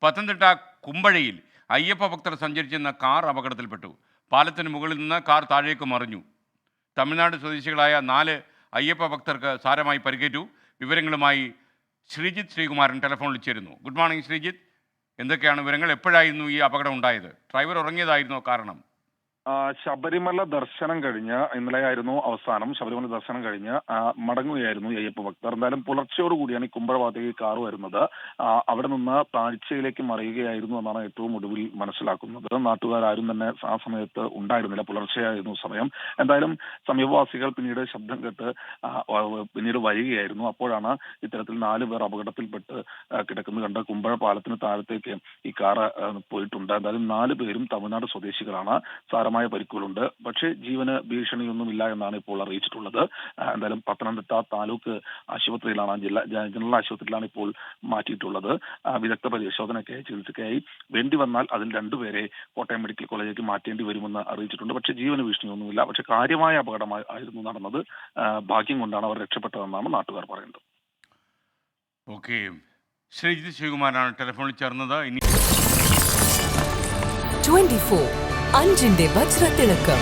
പത്തനംതിട്ട കുമ്പഴയിൽ അയ്യപ്പ ഭക്തർ സഞ്ചരിച്ചിരുന്ന കാർ അപകടത്തിൽപ്പെട്ടു. പാലത്തിന് മുകളിൽ നിന്ന് കാർ താഴേക്ക് മറിഞ്ഞു. തമിഴ്നാട് സ്വദേശികളായ 4 അയ്യപ്പ ഭക്തർക്ക് സാരമായി പരിക്കേറ്റു. വിവരങ്ങളുമായി ശ്രീജിത്ത് ശ്രീകുമാരൻ ടെലിഫോണിൽ ചേരുന്നു. ഗുഡ് മോർണിംഗ് ശ്രീജിത്ത്, എന്തൊക്കെയാണ് വിവരങ്ങൾ? എപ്പോഴായിരുന്നു ഈ അപകടം ഉണ്ടായത്? ഡ്രൈവർ ഉറങ്ങിയതായിരുന്നോ കാരണം? ശബരിമല ദർശനം കഴിഞ്ഞ് ഇന്നലെയായിരുന്നു അവസാനം. ശബരിമല ദർശനം കഴിഞ്ഞ് മടങ്ങുകയായിരുന്നു ഈ അയ്യപ്പ ഭക്തർ. എന്തായാലും പുലർച്ചയോടുകൂടിയാണ് ഈ കുമ്പഴ ഭാഗത്തേക്ക് കാർ വരുന്നത്. അവിടെ നിന്ന് താഴ്ചയിലേക്ക് മറിയുകയായിരുന്നു എന്നാണ് ഏറ്റവും ഒടുവിൽ മനസ്സിലാക്കുന്നത്. നാട്ടുകാരും തന്നെ ആ സമയത്ത് ഉണ്ടായിരുന്നില്ല, പുലർച്ചെയായിരുന്നു സമയം. എന്തായാലും സമീപവാസികൾ പിന്നീട് ശബ്ദം കേട്ട് പിന്നീട് വരികയായിരുന്നു. അപ്പോഴാണ് ഇത്തരത്തിൽ 4 പേർ അപകടത്തിൽപ്പെട്ട് കിടക്കുന്നത് കണ്ട്. കുമ്പഴ പാലത്തിന് താഴത്തേക്ക് ഈ കാർ പോയിട്ടുണ്ട്. എന്തായാലും 4 പേരും തമിഴ്നാട് സ്വദേശികളാണ്. സാരമായ പരിക്കുകളുണ്ട്, പക്ഷേ ജീവന് ഭീഷണിയൊന്നുമില്ല എന്നാണ് ഇപ്പോൾ അറിയിച്ചിട്ടുള്ളത്. എന്തായാലും പത്തനംതിട്ട താലൂക്ക് ആശുപത്രിയിലാണ്, ജനറൽ ആശുപത്രിയിലാണ് ഇപ്പോൾ മാറ്റിയിട്ടുള്ളത്. വിദഗ്ധ പരിശോധനയ്ക്കായി, ചികിത്സയ്ക്കായി വേണ്ടി വന്നാൽ അതിൽ 2 പേരെ കോട്ടയം മെഡിക്കൽ കോളേജിലേക്ക് മാറ്റേണ്ടി വരുമെന്ന് അറിയിച്ചിട്ടുണ്ട്. പക്ഷേ ജീവന് ഭീഷണിയൊന്നുമില്ല. പക്ഷേ കാര്യമായ അപകടമായിരുന്നു നടന്നത്. ഭാഗ്യം കൊണ്ടാണ് അവർ രക്ഷപ്പെട്ടതെന്നാണ് നാട്ടുകാർ പറയുന്നത്. ഓക്കെ, ശ്രീജിത്ത് ശ്രീകുമാരാണ് ടെലിഫോണിൽ ചേർന്നത്. 24 അഞ്ചിന്റെ വജ്രത്തിളക്കം.